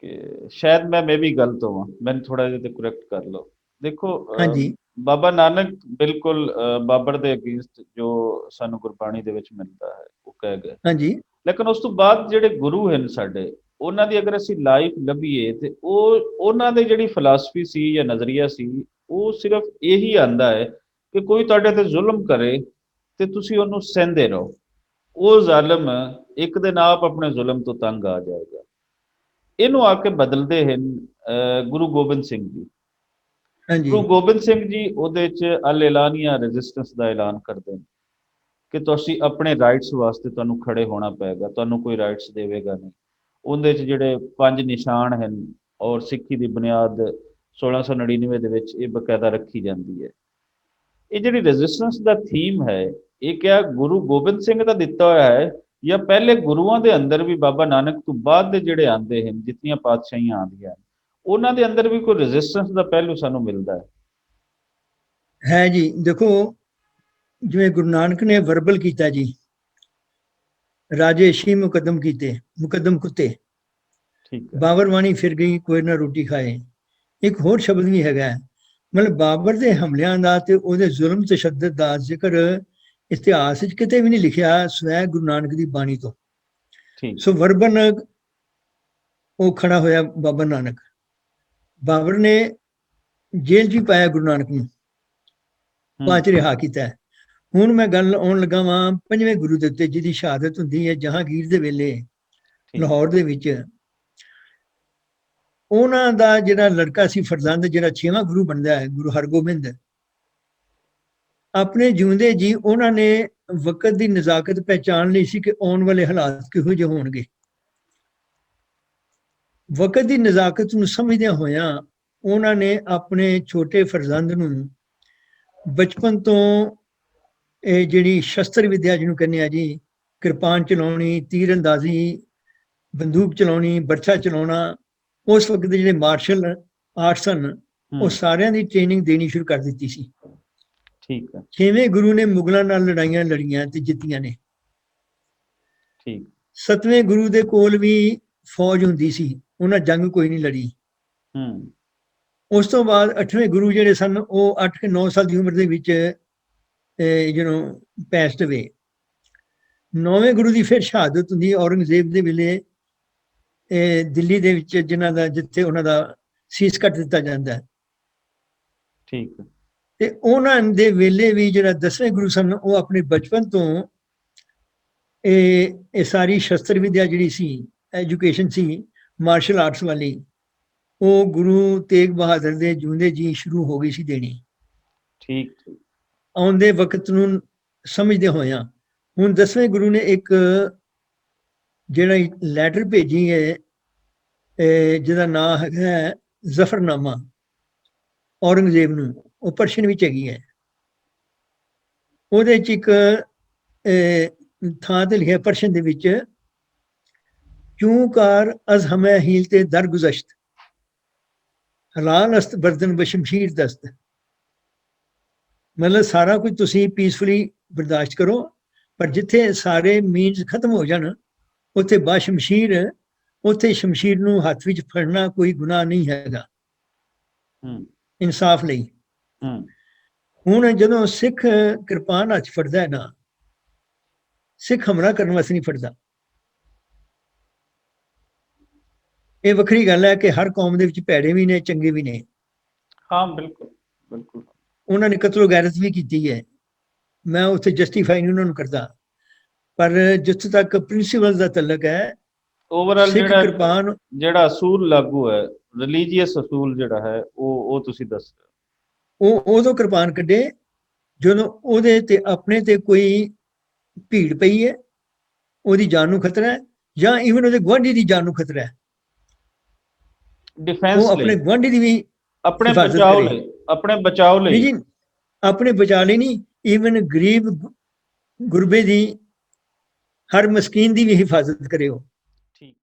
ਕਿ ਸ਼ਾਇਦ ਮੈਂ ਵੀ ਗਲਤ ਹੋਵਾਂ, ਮੈਨੂੰ ਥੋੜਾ ਜਿਹਾ ਤੇ ਕਰੈਕਟ ਕਰ ਲਓ। ਦੇਖੋ ਹਾਂਜੀ ਬਾਬਾ ਨਾਨਕ ਬਿਲਕੁਲ ਬਾਬਰ ਦੇ ਅਗੇਂਸਟ ਜੋ ਸਾਨੂੰ ਗੁਰਬਾਣੀ ਦੇ ਵਿੱਚ ਮਿਲਦਾ ਹੈ ਉਹ ਕਹਿ ਗਏ, ਹਾਂਜੀ ਲੇਕਿਨ ਉਸ ਤੋਂ ਬਾਅਦ ਜਿਹੜੇ ਗੁਰੂ ਹਨ ਸਾਡੇ, ਉਹਨਾਂ ਦੀ ਅਗਰ ਅਸੀਂ ਲਾਈਫ ਲੱਭੀਏ ਤੇ ਉਹਨਾਂ ਦੀ ਜਿਹੜੀ ਫਿਲਾਸਫੀ ਸੀ ਜਾਂ ਨਜ਼ਰੀਆ ਸੀ, ਉਹ ਸਿਰਫ ਇਹੀ ਆਂਦਾ ਹੈ ਕਿ ਕੋਈ ਤੁਹਾਡੇ ਤੇ ਜ਼ੁਲਮ ਕਰੇ ਤੇ ਤੁਸੀਂ ਉਹਨੂੰ ਸਹਿੰਦੇ ਰਹੋ, ਉਹ ਜ਼ਾਲਮ ਇੱਕ ਦਿਨ ਆਪ ਆਪਣੇ ਜ਼ੁਲਮ ਤੋਂ ਤੰਗ ਆ ਜਾਏਗਾ। ਇਹਨੂੰ ਆ ਕੇ ਬਦਲਦੇ ਹਨ ਗੁਰੂ ਗੋਬਿੰਦ ਸਿੰਘ ਜੀ। ਹਾਂਜੀ ਗੁਰੂ ਗੋਬਿੰਦ ਸਿੰਘ ਜੀ ਉਹਦੇ 'ਚ ਅਲ ਐਲਾਨੀਆ ਰੈਜ਼ਿਸਟੈਂਸ ਦਾ ਐਲਾਨ ਕਰਦੇ ਨੇ ਕਿ ਤੁਸੀਂ ਆਪਣੇ ਰਾਈਟਸ ਵਾਸਤੇ ਤੁਹਾਨੂੰ ਖੜੇ ਹੋਣਾ ਪਏਗਾ, ਤੁਹਾਨੂੰ ਕੋਈ ਰਾਈਟਸ ਦੇਵੇਗਾ ਨਹੀਂ। ਉਹਦੇ 'ਚ ਜਿਹੜੇ 5 ਨਿਸ਼ਾਨ ਹਨ ਔਰ ਸਿੱਖੀ ਦੀ ਬੁਨਿਆਦ 1699 ਦੇ ਵਿੱਚ ਇਹ ਬਕਾਇਦਾ ਰੱਖੀ ਜਾਂਦੀ ਹੈ। ਇਹ ਜਿਹੜੀ ਰੈਜ਼ਿਸਟੈਂਸ ਦਾ ਥੀਮ ਹੈ, ਇਹ ਕਿਆ ਗੁਰੂ ਗੋਬਿੰਦ ਸਿੰਘ ਦਾ ਦਿੱਤਾ ਹੋਇਆ ਹੈ ਜਾਂ ਪਹਿਲੇ ਗੁਰੂਆਂ ਦੇ ਅੰਦਰ ਵੀ ਬਾਬਾ ਨਾਨਕ ਤੋਂ ਬਾਅਦ ਦੇ ਜਿਹੜੇ ਆਉਂਦੇ ਹਨ, ਜਿਤਨੀਆਂ ਪਾਤਸ਼ਾਹੀਆਂ ਆਉਂਦੀਆਂ ਉਹਨਾਂ ਦੇ ਅੰਦਰ ਵੀ ਕੋਈ ਰੈਜ਼ਿਸਟੈਂਸ ਦਾ ਪਹਿਲੂ ਸਾਨੂੰ ਮਿਲਦਾ ਹੈ ਜੀ। ਦੇਖੋ ਜਿਵੇਂ ਗੁਰੂ ਨਾਨਕ ਨੇ ਵਰਬਲ ਕੀਤਾ ਜੀ, ਰਾਜੇ ਸ਼ੀ ਮੁਕੱਦਮ ਕੀਤੇ, ਮੁਕੱਦਮ ਕੁੱਤੇ, ਠੀਕ ਹੈ। ਬਾਬਰ ਵਾਣੀ ਫਿਰ ਗਈ ਕੋਈ ਨਾ ਰੋਟੀ ਖਾਏ। ਇੱਕ ਹੋਰ ਸ਼ਬਦ ਵੀ ਹੈਗਾ, ਮਤਲਬ ਬਾਬਰ ਦੇ ਹਮਲਿਆਂ ਦਾ ਤੇ ਉਹਦੇ ਜ਼ੁਲਮ ਤਸ਼ੱਦਦ ਦਾ ਜ਼ਿਕਰ ਇਤਿਹਾਸ ਵਿੱਚ ਕਿਤੇ ਵੀ ਨਹੀਂ ਲਿਖਿਆ ਸਵੈ ਗੁਰੂ ਨਾਨਕ ਦੀ ਬਾਣੀ ਤੋਂ। ਠੀਕ ਸੋ ਵਰਬਨ ਉਹ ਖੜਾ ਹੋਇਆ ਬਾਬਾ ਨਾਨਕ। ਬਾਬਰ ਨੇ ਜੇਲ੍ਹ 'ਚ ਵੀ ਪਾਇਆ ਗੁਰੂ ਨਾਨਕ ਨੂੰ, ਬਾਅਦ 'ਚ ਰਿਹਾ ਕੀਤਾ। ਹੁਣ ਮੈਂ ਗੱਲ ਆਉਣ ਲੱਗਾ ਵਾਂ 5ਵੇਂ ਗੁਰੂ ਦੇ ਉੱਤੇ, ਜਿਹਦੀ ਸ਼ਹਾਦਤ ਹੁੰਦੀ ਹੈ ਜਹਾਂਗੀਰ ਦੇ ਵੇਲੇ ਲਾਹੌਰ ਦੇ ਵਿੱਚ। ਉਹਨਾਂ ਦਾ ਜਿਹੜਾ ਲੜਕਾ ਸੀ ਫਰਜ਼ੰਦ, ਜਿਹੜਾ 6ਵਾਂ ਗੁਰੂ ਬਣਦਾ ਹੈ, ਗੁਰੂ ਹਰਗੋਬਿੰਦ, ਆਪਣੇ ਜਿਉਂਦੇ ਜੀ ਉਹਨਾਂ ਨੇ ਵਕਤ ਦੀ ਨਜ਼ਾਕਤ ਪਹਿਚਾਣ ਲਈ ਸੀ ਕਿ ਆਉਣ ਵਾਲੇ ਹਾਲਾਤ ਕਿਹੋ ਜਿਹੇ ਹੋਣਗੇ। ਵਕਤ ਦੀ ਨਜ਼ਾਕਤ ਨੂੰ ਸਮਝਦਿਆਂ ਹੋਇਆਂ ਉਹਨਾਂ ਨੇ ਆਪਣੇ ਛੋਟੇ ਫਰਜ਼ੰਦ ਨੂੰ ਬਚਪਨ ਤੋਂ ਇਹ ਜਿਹੜੀ ਸ਼ਸਤਰ ਵਿਦਿਆ ਜਿਹਨੂੰ ਕਹਿੰਦੇ ਆ ਜੀ, ਕਿਰਪਾਨ ਚਲਾਉਣੀ, ਤੀਰ ਅੰਦਾਜ਼ੀ, ਬੰਦੂਕ ਚਲਾਉਣੀ, ਬਰਛਾ ਚਲਾਉਣਾ, ਉਸ ਵਕਤ ਦੇ ਜਿਹੜੇ ਮਾਰਸ਼ਲ ਆਰਟਸ ਸਨ, ਉਹ ਸਾਰਿਆਂ ਦੀ ਟ੍ਰੇਨਿੰਗ ਦੇਣੀ ਸ਼ੁਰੂ ਕਰ ਦਿੱਤੀ ਸੀ। ਠੀਕ ਹੈ। 6ਵੇਂ ਗੁਰੂ ਨੇ ਮੁਗਲਾਂ ਨਾਲ ਲੜਾਈਆਂ ਲੜੀਆਂ ਤੇ ਜਿੱਤੀਆਂ ਨੇ। ਠੀਕ। 7ਵੇਂ ਗੁਰੂ ਦੇ ਕੋਲ ਵੀ ਫੌਜ ਹੁੰਦੀ ਸੀ, ਉਹਨਾਂ ਜੰਗ ਕੋਈ ਨਹੀਂ ਲੜੀ। ਉਸ ਤੋਂ ਬਾਅਦ 8ਵੇਂ ਗੁਰੂ ਜਿਹੜੇ ਸਨ, ਉਹ 8 ਕੇ 9 ਸਾਲ ਦੀ ਉਮਰ ਦੇ ਵਿੱਚ ਪੈਸਟ ਅਵੇ। 9ਵੇਂ ਗੁਰੂ ਦੀ ਫਿਰ ਸ਼ਹਾਦਤ ਹੁੰਦੀ ਔਰੰਗਜ਼ੇਬ ਦੇ ਵੇਲੇ ਦਿੱਲੀ ਦੇ ਵਿੱਚ, ਜਿਨ੍ਹਾਂ ਦਾ ਜਿੱਥੇ ਉਹਨਾਂ ਦਾ ਸੀਸ ਕੱਟ ਦਿੱਤਾ ਜਾਂਦਾ ਹੈ। ਠੀਕ। ਤੇ ਉਹਨਾਂ ਦੇ ਵੇਲੇ ਵੀ ਜਿਹੜਾ 10ਵੇਂ ਗੁਰੂ ਸਨ, ਉਹ ਆਪਣੇ ਬਚਪਨ ਤੋਂ ਇਹ ਸਾਰੀ ਸ਼ਸਤਰ ਵਿਦਿਆ ਜਿਹੜੀ ਸੀ, ਐਜੂਕੇਸ਼ਨ ਸੀ ਮਾਰਸ਼ਲ ਆਰਟਸ ਵਾਲੀ, ਉਹ ਗੁਰੂ ਤੇਗ ਬਹਾਦਰ ਦੇ ਜਿਉਂਦੇ ਜੀ ਸ਼ੁਰੂ ਹੋ ਗਈ ਸੀ ਦੇਣੀ। ਠੀਕ। ਆਉਂਦੇ ਵਕਤ ਨੂੰ ਸਮਝਦੇ ਹੋਇਆਂ ਹੁਣ 10ਵੇਂ ਗੁਰੂ ਨੇ ਇੱਕ ਜਿਹੜਾ ਲੈਟਰ ਭੇਜੀ ਹੈ, ਜਿਹਦਾ ਨਾਂ ਹੈਗਾ ਜ਼ਫਰਨਾਮਾ, ਔਰੰਗਜ਼ੇਬ ਨੂੰ, ਉਹ ਪਰਸ਼ੀਅਨ ਵਿੱਚ ਹੈਗੀ ਹੈ। ਉਹਦੇ 'ਚ ਇੱਕ ਥਾਂ ਤੇ ਲਿਖਿਆ ਪਰਸ਼ੀਅਨ ਦੇ ਵਿੱਚ, ਕਿਉਂ ਕਾਰ ਅਜ਼ ਹਮੈ ਹੀਲ ਤੇ ਦਰ ਗੁਜ਼ਸ਼ਤ, ਹਲਾਲ ਅਸਤ ਬਰਦਨ ਬਸ਼ਮਸ਼ੀਰ ਦਸਤ। ਮਤਲਬ ਸਾਰਾ ਕੁਝ ਤੁਸੀਂ ਪੀਸਫੁਲੀ ਬਰਦਾਸ਼ਤ ਕਰੋ, ਪਰ ਜਿੱਥੇ ਸਾਰੇ ਮੀਨਸ ਖਤਮ ਹੋ ਜਾਣ, ਉੱਥੇ ਬਸ਼ਮਸ਼ੀਰ, ਉੱਥੇ ਸ਼ਮਸ਼ੀਰ ਨੂੰ ਹੱਥ ਵਿੱਚ ਫੜਨਾ ਕੋਈ ਗੁਨਾਹ ਨਹੀਂ ਹੈਗਾ ਇਨਸਾਫ ਲਈ। ਹੁਣ ਜਦੋਂ ਸਿੱਖ ਕਿਰਪਾਨ ਹੱਥ ਫੜਦਾ ਹੈ ਨਾ, ਸਿੱਖ ਹਮਲਾ ਕਰਨ ਵਾਸਤੇ ਨਹੀਂ ਫੜਦਾ, ਇਹ ਵੱਖਰੀ ਗੱਲ ਹੈ ਕਿ ਹਰ ਕੌਮ ਦੇ ਵਿੱਚ ਭੈੜੇ ਵੀ ਨੇ ਚੰਗੇ ਵੀ ਨੇ। ਹਾਂ ਬਿਲਕੁਲ ਬਿਲਕੁਲ। ਉਹਨਾਂ ਨੇ ਕਤਲੋ ਗੈਰਤ ਵੀ ਕੀਤੀ ਹੈ, ਮੈਂ ਉੱਥੇ ਜਸਟੀਫਾਈ ਨਹੀਂ ਉਹਨਾਂ ਨੂੰ ਕਰਦਾ, ਪਰ ਜਿੱਥੇ ਤੱਕ ਪ੍ਰਿੰਸੀਪਲ ਦਾ ਤਲਕ ਹੈ, ਓਵਰਆਲ ਸਿੱਖ ਜਿਹੜਾ ਕਿਰਪਾਨ ਜਿਹੜਾ ਅਸੂਲ ਲਾਗੂ ਹੈ, ਰਿਲੀਜੀਅਸ ਅਸੂਲ ਜਿਹੜਾ ਹੈ, ਉਹ ਤੁਸੀਂ ਦੱਸ ਰਹੇ ਉਹ ਉਦੋਂ ਕਿਰਪਾਨ ਕੱਢੇ ਜਦੋਂ ਉਹਦੇ ਤੇ ਆਪਣੇ ਤੇ ਕੋਈ ਭੀੜ ਪਈ ਹੈ, ਉਹਦੀ ਜਾਨ ਨੂੰ ਖਤਰਾ ਹੈ, ਜਾਂ ਈਵਨ ਉਹਦੇ ਗੁਆਂਢੀ ਦੀ ਜਾਨ ਨੂੰ ਖਤਰਾ ਹੈ, ਡਿਫੈਂਸ ਉਹ ਆਪਣੇ ਲਈ, ਗੁਆਂਢੀ ਦੀ ਵੀ ਆਪਣੇ ਹਿਫਾਜ਼ਤ ਬਚਾਓ ਕਰੇ। ਲਈ, ਆਪਣੇ ਬਚਾਓ ਨਹੀਂ ਲਈ। ਜੀ, ਆਪਣੇ ਬਚਾ ਲਈ ਨਹੀਂ, ਈਵਨ ਗਰੀਬ ਗੁਰਬੇ ਦੀ, ਹਰ ਮਸਕੀਨ ਦੀ ਵੀ ਹਿਫਾਜ਼ਤ ਕਰੇ ਉਹ। ਠੀਕ।